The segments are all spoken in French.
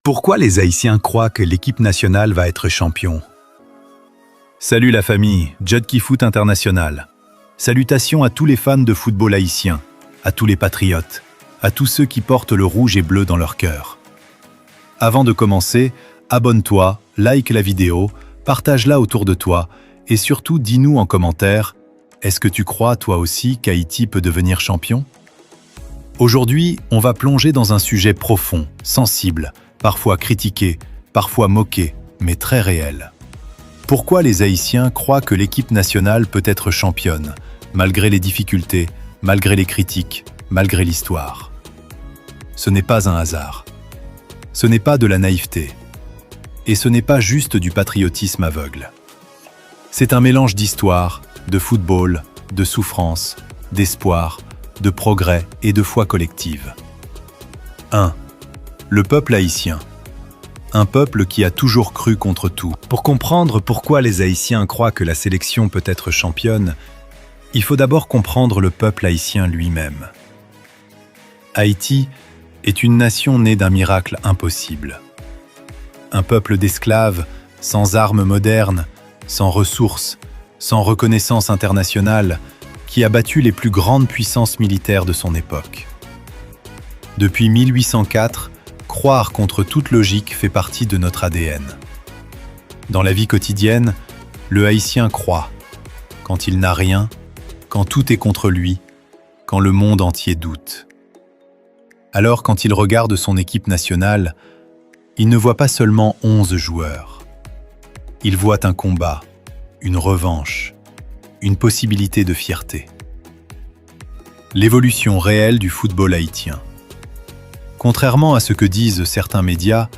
Pourquoi les Haïtiens croient que l'équipe nationale va être champion? Salut la famille, Judkey Foot International. Salutations à tous les fans de football haïtien, à tous les patriotes, à tous ceux qui portent le rouge et bleu dans leur cœur. Avant de commencer, abonne-toi, like la vidéo, partage-la autour de toi et surtout dis-nous en commentaire, est-ce que tu crois toi aussi qu'Haïti peut devenir champion? Aujourd'hui, on va plonger dans un sujet profond, sensible, parfois critiqué, parfois moqué, mais très réel. Pourquoi les Haïtiens croient que l'équipe nationale peut être championne, malgré les difficultés, malgré les critiques, malgré l'histoire? Ce n'est pas un hasard. Ce n'est pas de la naïveté. Et ce n'est pas juste du patriotisme aveugle. C'est un mélange d'histoire, de football, de souffrance, d'espoir, de progrès et de foi collective. 1. Le peuple haïtien. Un peuple qui a toujours cru contre tout. Pour comprendre pourquoi les Haïtiens croient que la sélection peut être championne, il faut d'abord comprendre le peuple haïtien lui-même. Haïti est une nation née d'un miracle impossible. Un peuple d'esclaves, sans armes modernes, sans ressources, sans reconnaissance internationale, qui a battu les plus grandes puissances militaires de son époque. Depuis 1804, croire contre toute logique fait partie de notre ADN. Dans la vie quotidienne, le Haïtien croit, quand il n'a rien, quand tout est contre lui, quand le monde entier doute. Alors quand il regarde son équipe nationale, il ne voit pas seulement 11 joueurs. Il voit un combat, une revanche, une possibilité de fierté. L'évolution réelle du football haïtien. Contrairement à ce que disent certains médias,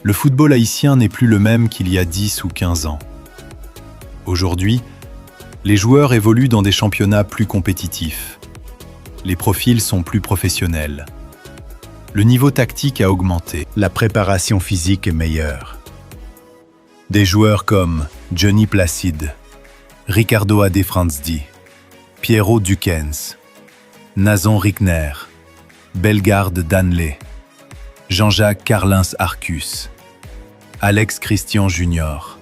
le football haïtien n'est plus le même qu'il y a 10 ou 15 ans. Aujourd'hui, les joueurs évoluent dans des championnats plus compétitifs. Les profils sont plus professionnels. Le niveau tactique a augmenté. La préparation physique est meilleure. Des joueurs comme Johnny Placide, Ricardo Adefranzdi, Piero Dukens, Nazon Rickner, Bellegarde Danley, Jean-Jacques Carlins Arcus, Alex Christian Junior.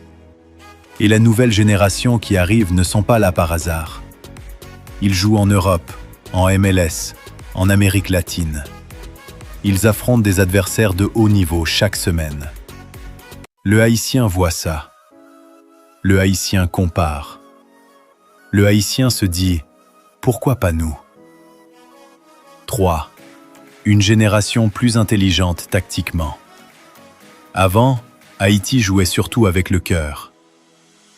Et la nouvelle génération qui arrive ne sont pas là par hasard. Ils jouent en Europe, en MLS, en Amérique latine. Ils affrontent des adversaires de haut niveau chaque semaine. Le Haïtien voit ça. Le Haïtien compare. Le Haïtien se dit « Pourquoi pas nous ?» 3. Une génération plus intelligente tactiquement. Avant, Haïti jouait surtout avec le cœur.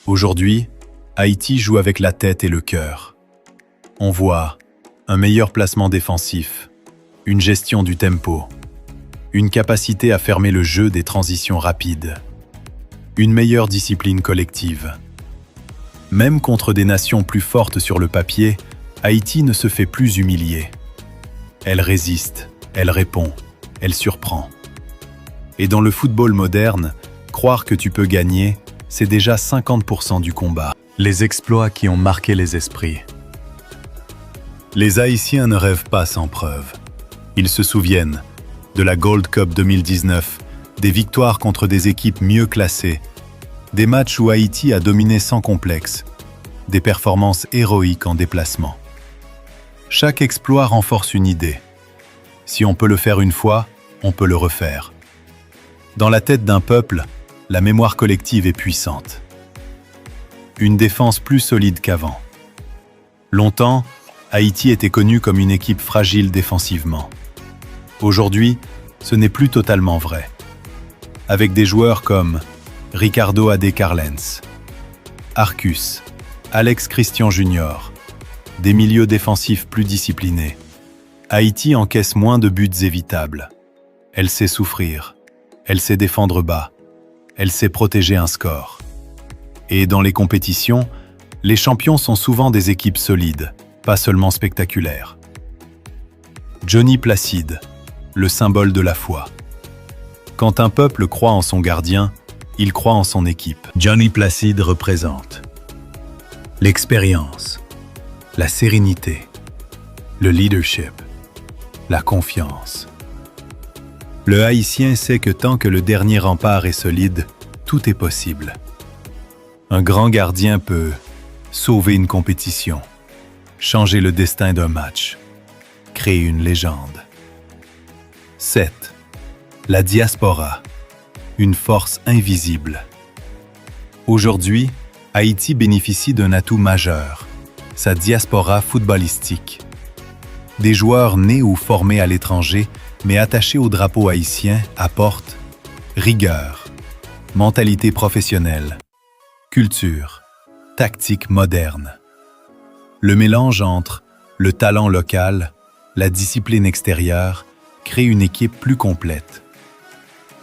Aujourd'hui, Haïti joue avec la tête et le cœur. On voit un meilleur placement défensif, une gestion du tempo, une capacité à fermer le jeu des transitions rapides, une meilleure discipline collective. Même contre des nations plus fortes sur le papier, Haïti ne se fait plus humilier. Elle résiste, elle répond, elle surprend. Et dans le football moderne, croire que tu peux gagner, c'est déjà 50% du combat. Les exploits qui ont marqué les esprits. Les Haïtiens ne rêvent pas sans preuve. Ils se souviennent de la Gold Cup 2019, des victoires contre des équipes mieux classées, des matchs où Haïti a dominé sans complexe, des performances héroïques en déplacement. Chaque exploit renforce une idée. Si on peut le faire une fois, on peut le refaire. Dans la tête d'un peuple, la mémoire collective est puissante. Une défense plus solide qu'avant. Longtemps, Haïti était connu comme une équipe fragile défensivement. Aujourd'hui, ce n'est plus totalement vrai. Avec des joueurs comme Ricardo Carlins, Arcus, Alex Christian Junior, des milieux défensifs plus disciplinés, Haïti encaisse moins de buts évitables. Elle sait souffrir, elle sait défendre bas, elle sait protéger un score. Et dans les compétitions, les champions sont souvent des équipes solides, pas seulement spectaculaires. Johnny Placide, le symbole de la foi. Quand un peuple croit en son gardien, il croit en son équipe. Johnny Placide représente l'expérience, la sérénité, le leadership, la confiance. Le Haïtien sait que tant que le dernier rempart est solide, tout est possible. Un grand gardien peut sauver une compétition, changer le destin d'un match, créer une légende. 7. La diaspora, une force invisible. Aujourd'hui, Haïti bénéficie d'un atout majeur, sa diaspora footballistique. Des joueurs nés ou formés à l'étranger, mais attachés au drapeau haïtien, apportent rigueur, mentalité professionnelle, culture, tactique moderne. Le mélange entre le talent local, la discipline extérieure, crée une équipe plus complète.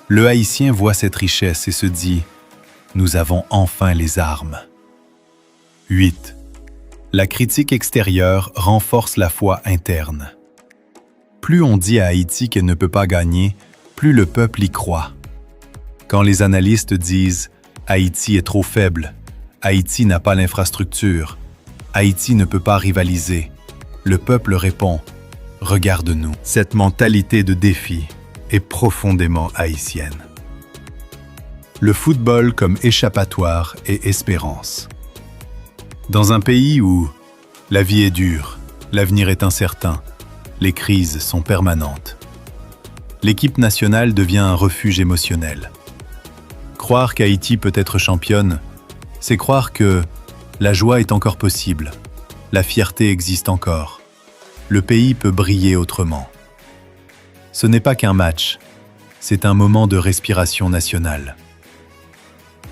Le Haïtien voit cette richesse et se dit « Nous avons enfin les armes ». 8. La critique extérieure renforce la foi interne. Plus on dit à Haïti qu'elle ne peut pas gagner, plus le peuple y croit. Quand les analystes disent « Haïti est trop faible »,« Haïti n'a pas l'infrastructure »,« Haïti ne peut pas rivaliser », le peuple répond « Regarde-nous ». Cette mentalité de défi est profondément haïtienne. Le football comme échappatoire et espérance. Dans un pays où la vie est dure, l'avenir est incertain, les crises sont permanentes, l'équipe nationale devient un refuge émotionnel. Croire qu'Haïti peut être championne, c'est croire que la joie est encore possible, la fierté existe encore, le pays peut briller autrement. Ce n'est pas qu'un match, c'est un moment de respiration nationale.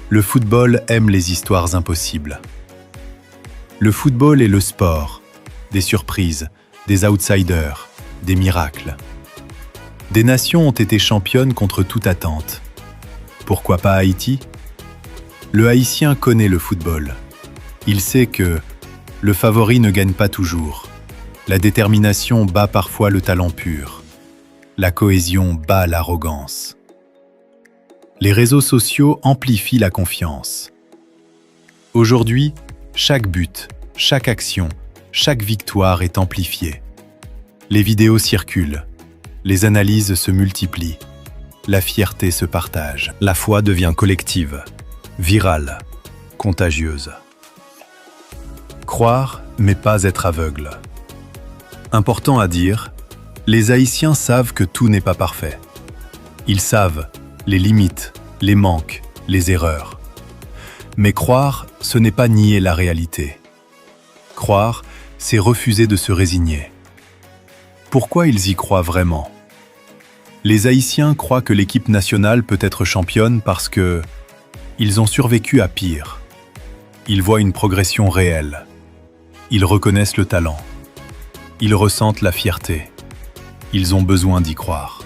Le football aime les histoires impossibles. Le football est le sport, des surprises, des outsiders, des miracles. Des nations ont été championnes contre toute attente. Pourquoi pas Haïti? Le Haïtien connaît le football. Il sait que le favori ne gagne pas toujours. La détermination bat parfois le talent pur. La cohésion bat l'arrogance. Les réseaux sociaux amplifient la confiance. Aujourd'hui, chaque but, chaque action, chaque victoire est amplifiée. Les vidéos circulent, les analyses se multiplient, la fierté se partage. La foi devient collective, virale, contagieuse. Croire, mais pas être aveugle. Important à dire, les Haïtiens savent que tout n'est pas parfait. Ils savent les limites, les manques, les erreurs. Mais croire, ce n'est pas nier la réalité. Croire, c'est refuser de se résigner. Pourquoi ils y croient vraiment? Les Haïtiens croient que l'équipe nationale peut être championne parce que ils ont survécu à pire. Ils voient une progression réelle. Ils reconnaissent le talent. Ils ressentent la fierté. Ils ont besoin d'y croire.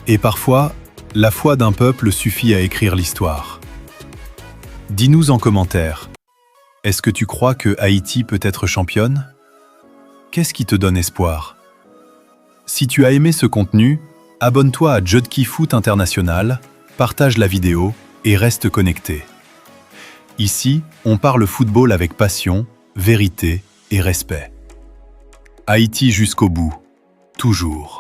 Et parfois, la foi d'un peuple suffit à écrire l'histoire. Dis-nous en commentaire, est-ce que tu crois que Haïti peut être championne? Qu'est-ce qui te donne espoir? Si tu as aimé ce contenu, abonne-toi à Judkey Foot International, partage la vidéo et reste connecté. Ici, on parle football avec passion, vérité et respect. Haïti jusqu'au bout, toujours.